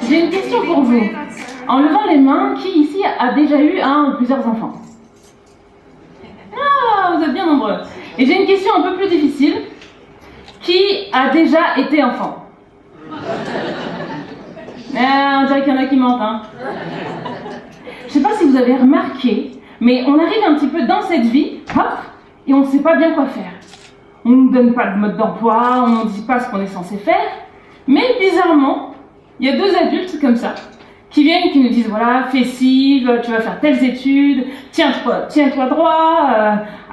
J'ai une question pour vous. En levant les mains, qui ici a déjà eu un ou plusieurs enfants? Ah, vous êtes bien nombreux. Et j'ai une question un peu plus difficile. Qui a déjà été enfant? On dirait qu'il y en a qui mentent, hein. Je sais pas si vous avez remarqué, mais on arrive un petit peu dans cette vie, hop, et on ne sait pas bien quoi faire. On ne nous donne pas de mode d'emploi, on ne nous dit pas ce qu'on est censé faire, mais bizarrement, il y a deux adultes comme ça, qui viennent, qui nous disent, voilà, fais ci, tu vas faire telles études, tiens-toi droit,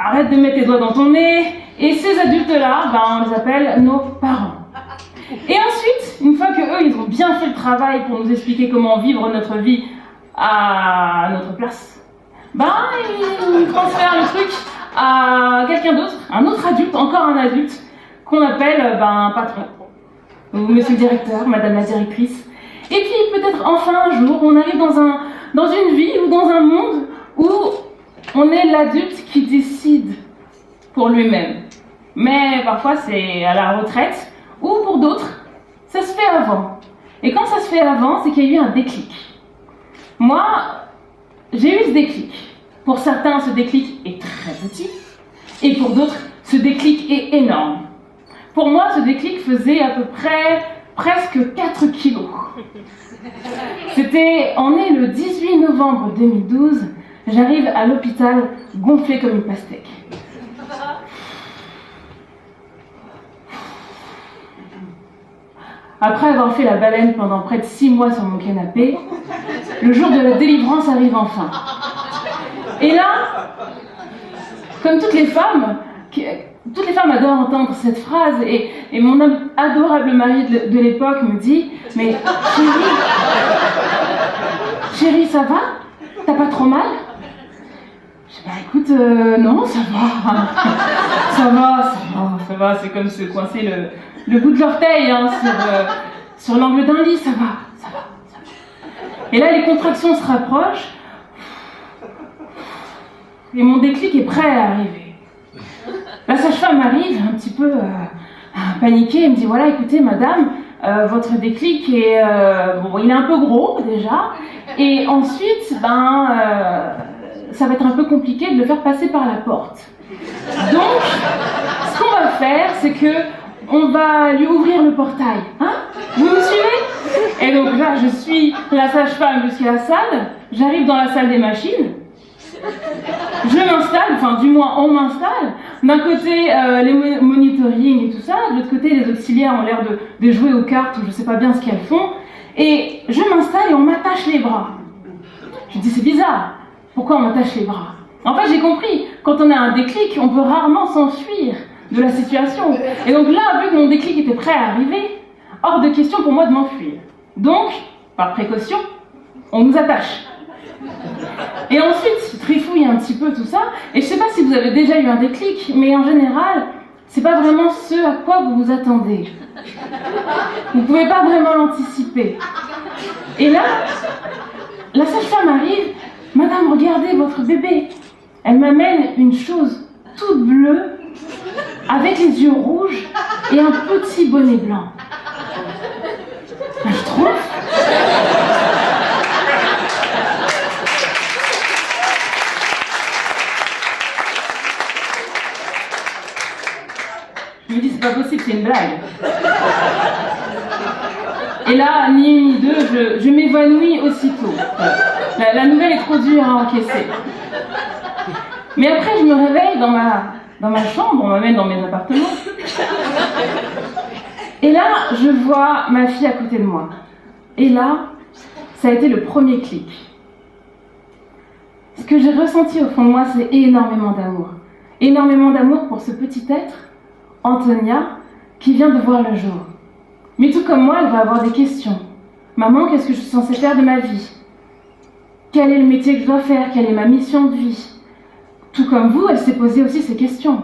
arrête de mettre tes doigts dans ton nez, et ces adultes-là, on les appelle nos parents. Et ensuite, une fois qu'eux, ils ont bien fait le travail pour nous expliquer comment vivre notre vie à notre place, ils transfèrent le truc à quelqu'un d'autre, un autre adulte, encore un adulte, qu'on appelle un patron, ou monsieur le directeur, madame la directrice. Et puis peut-être enfin un jour, on arrive dans une vie ou dans un monde où on est l'adulte qui décide pour lui-même. Mais parfois c'est à la retraite, ou pour d'autres, ça se fait avant. Et quand ça se fait avant, c'est qu'il y a eu un déclic. Moi, j'ai eu ce déclic. Pour certains, ce déclic est très petit, et pour d'autres, ce déclic est énorme. Pour moi, ce déclic faisait à peu près presque 4 kilos. On est le 18 novembre 2012, j'arrive à l'hôpital gonflée comme une pastèque. Après avoir fait la baleine pendant près de 6 mois sur mon canapé, le jour de la délivrance arrive enfin. Et là, comme toutes les femmes adorent entendre cette phrase, et mon adorable mari de l'époque me dit « Mais chérie, ça va? T'as pas trop mal ?» Je dis écoute, non, ça va, c'est comme se coincer le bout de l'orteil sur l'angle d'un lit, ça va. Et là, les contractions se rapprochent, et mon déclic est prêt à arriver. La sage-femme arrive un petit peu paniquée et me dit voilà, écoutez madame, votre déclic il est un peu gros déjà, et ensuite ça va être un peu compliqué de le faire passer par la porte. Donc ce qu'on va faire, c'est que on va lui ouvrir le portail, hein? Vous me suivez? Et donc là, je suis la sage-femme jusqu'à la salle, j'arrive dans la salle des machines. Je m'installe, du moins on m'installe. D'un côté, les monitoring et tout ça, de l'autre côté, les auxiliaires ont l'air de jouer aux cartes ou je sais pas bien ce qu'elles font. Et je m'installe et on m'attache les bras. Je me dis, c'est bizarre, pourquoi on m'attache les bras? En fait, j'ai compris, quand on a un déclic, on peut rarement s'enfuir de la situation. Et donc là, vu que mon déclic était prêt à arriver, hors de question pour moi de m'enfuir. Donc, par précaution, on nous attache. Et ensuite, je trifouille un petit peu tout ça, et je sais pas si vous avez déjà eu un déclic, mais en général, c'est pas vraiment ce à quoi vous vous attendez. Vous pouvez pas vraiment l'anticiper. Et là, la sage-femme arrive, madame, regardez votre bébé. Elle m'amène une chose toute bleue, avec les yeux rouges et un petit bonnet blanc. Je trouve. Je me dis, c'est pas possible, c'est une blague. Et là, ni une ni deux, je m'évanouis aussitôt. La nouvelle est trop dure à encaisser. Mais après, je me réveille dans ma chambre, on m'amène dans mes appartements. Et là, je vois ma fille à côté de moi. Et là, ça a été le premier clic. Ce que j'ai ressenti au fond de moi, c'est énormément d'amour. Énormément d'amour pour ce petit être, Antonia, qui vient de voir le jour. Mais tout comme moi, elle va avoir des questions. Maman, qu'est-ce que je suis censée faire de ma vie? Quel est le métier que je dois faire? Quelle est ma mission de vie? Tout comme vous, elle s'est posé aussi ces questions.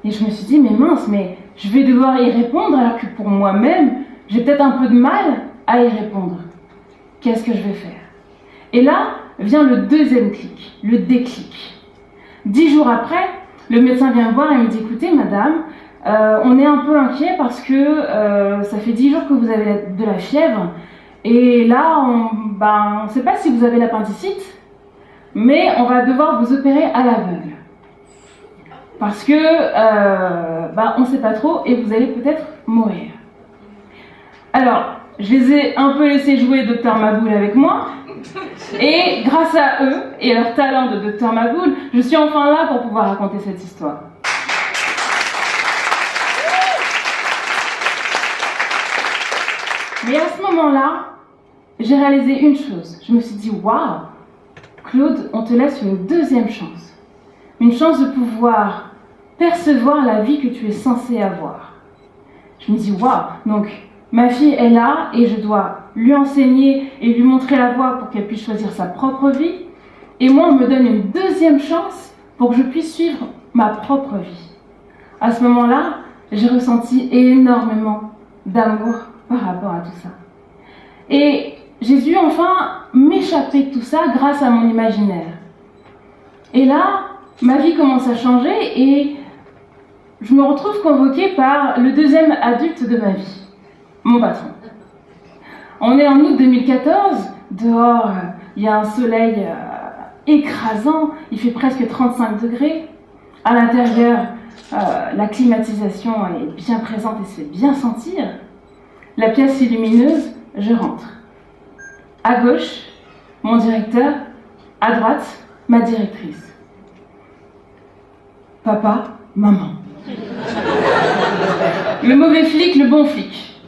Et je me suis dit, mais mince, mais je vais devoir y répondre alors que pour moi-même, j'ai peut-être un peu de mal à y répondre. Qu'est-ce que je vais faire? Et là vient le deuxième clic, le déclic. 10 jours après, le médecin vient me voir et me dit, écoutez, madame, On est un peu inquiet parce que ça fait 10 jours que vous avez de la fièvre. Et là, on ne sait pas si vous avez l'appendicite, mais on va devoir vous opérer à l'aveugle. Parce que on ne sait pas trop et vous allez peut-être mourir. Alors, je les ai un peu laissés jouer Dr Maboul avec moi. Et grâce à eux et à leur talent de Dr Maboul, je suis enfin là pour pouvoir raconter cette histoire. Mais à ce moment-là, j'ai réalisé une chose. Je me suis dit, waouh, Claude, on te laisse une deuxième chance. Une chance de pouvoir percevoir la vie que tu es censé avoir. Je me dis, waouh, donc ma fille est là et je dois lui enseigner et lui montrer la voie pour qu'elle puisse choisir sa propre vie. Et moi, on me donne une deuxième chance pour que je puisse suivre ma propre vie. À ce moment-là, j'ai ressenti énormément d'amour par rapport à tout ça. Et j'ai dû enfin m'échapper de tout ça grâce à mon imaginaire. Et là, ma vie commence à changer et je me retrouve convoquée par le deuxième adulte de ma vie, mon patron. On est en août 2014, dehors il y a un soleil écrasant, il fait presque 35 degrés. À l'intérieur, la climatisation est bien présente et se fait bien sentir. La pièce est lumineuse, je rentre. À gauche, mon directeur, à droite, ma directrice. Papa, maman. Le mauvais flic, le bon flic.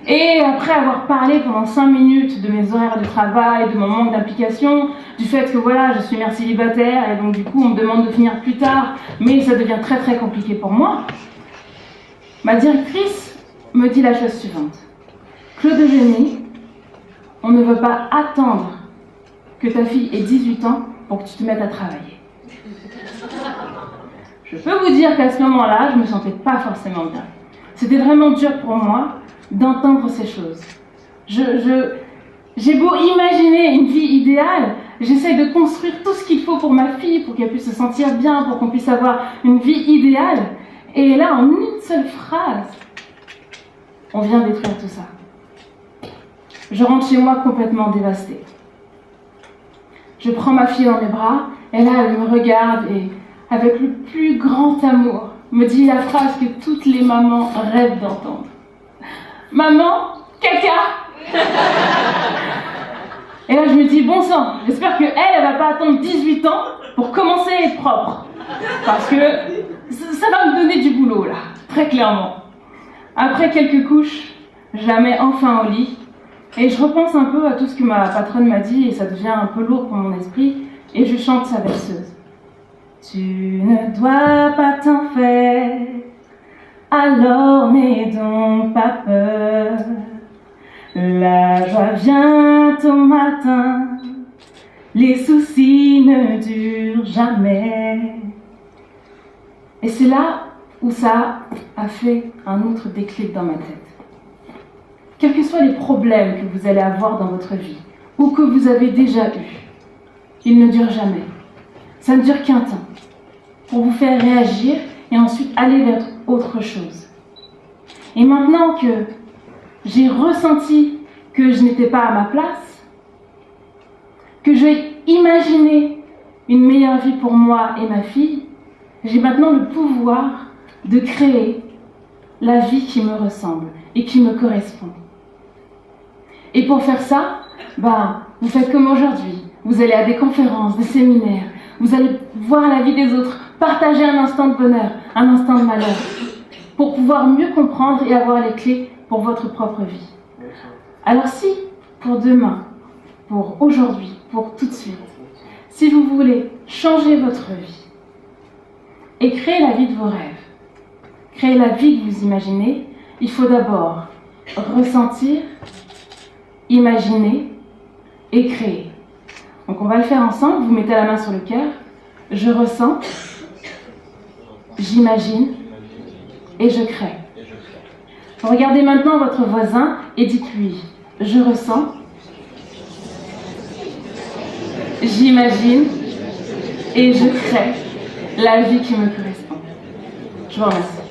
Et après avoir parlé pendant 5 minutes de mes horaires de travail, de mon manque d'implication, du fait que voilà, je suis mère célibataire et donc du coup on me demande de finir plus tard, mais ça devient très très compliqué pour moi, ma directrice me dit la chose suivante. Claude Eugénie, on ne veut pas attendre que ta fille ait 18 ans pour que tu te mettes à travailler. Je peux vous dire qu'à ce moment-là, je ne me sentais pas forcément bien. C'était vraiment dur pour moi d'entendre ces choses. J'ai beau imaginer une vie idéale, j'essaye de construire tout ce qu'il faut pour ma fille, pour qu'elle puisse se sentir bien, pour qu'on puisse avoir une vie idéale. Et là, en une seule phrase, on vient détruire tout ça. Je rentre chez moi complètement dévastée. Je prends ma fille dans mes bras, et là, elle me regarde et, avec le plus grand amour, me dit la phrase que toutes les mamans rêvent d'entendre. Maman, caca. Et là, je me dis, bon sang, j'espère qu'elle va pas attendre 18 ans pour commencer à être propre. Parce que ça va me donner du boulot, là, très clairement. Après quelques couches, je la mets enfin au lit. Et je repense un peu à tout ce que ma patronne m'a dit, et ça devient un peu lourd pour mon esprit, et je chante sa berceuse. Tu ne dois pas t'en faire, alors n'aie donc pas peur. La joie vient au matin, les soucis ne durent jamais. Et c'est là où ça a fait un autre déclic dans ma tête. Quels que soient les problèmes que vous allez avoir dans votre vie, ou que vous avez déjà eus, ils ne durent jamais. Ça ne dure qu'un temps, pour vous faire réagir et ensuite aller vers autre chose. Et maintenant que j'ai ressenti que je n'étais pas à ma place, que j'ai imaginé une meilleure vie pour moi et ma fille, j'ai maintenant le pouvoir de créer la vie qui me ressemble et qui me correspond. Et pour faire ça, vous faites comme aujourd'hui. Vous allez à des conférences, des séminaires, vous allez voir la vie des autres, partager un instant de bonheur, un instant de malheur, pour pouvoir mieux comprendre et avoir les clés pour votre propre vie. Alors si, pour demain, pour aujourd'hui, pour tout de suite, si vous voulez changer votre vie et créer la vie de vos rêves, créer la vie que vous imaginez, il faut d'abord ressentir, imaginer et créer. Donc on va le faire ensemble, vous mettez la main sur le cœur, je ressens, j'imagine et je crée. Regardez maintenant votre voisin et dites-lui, je ressens, j'imagine et je crée la vie qui me correspond. Je vous remercie.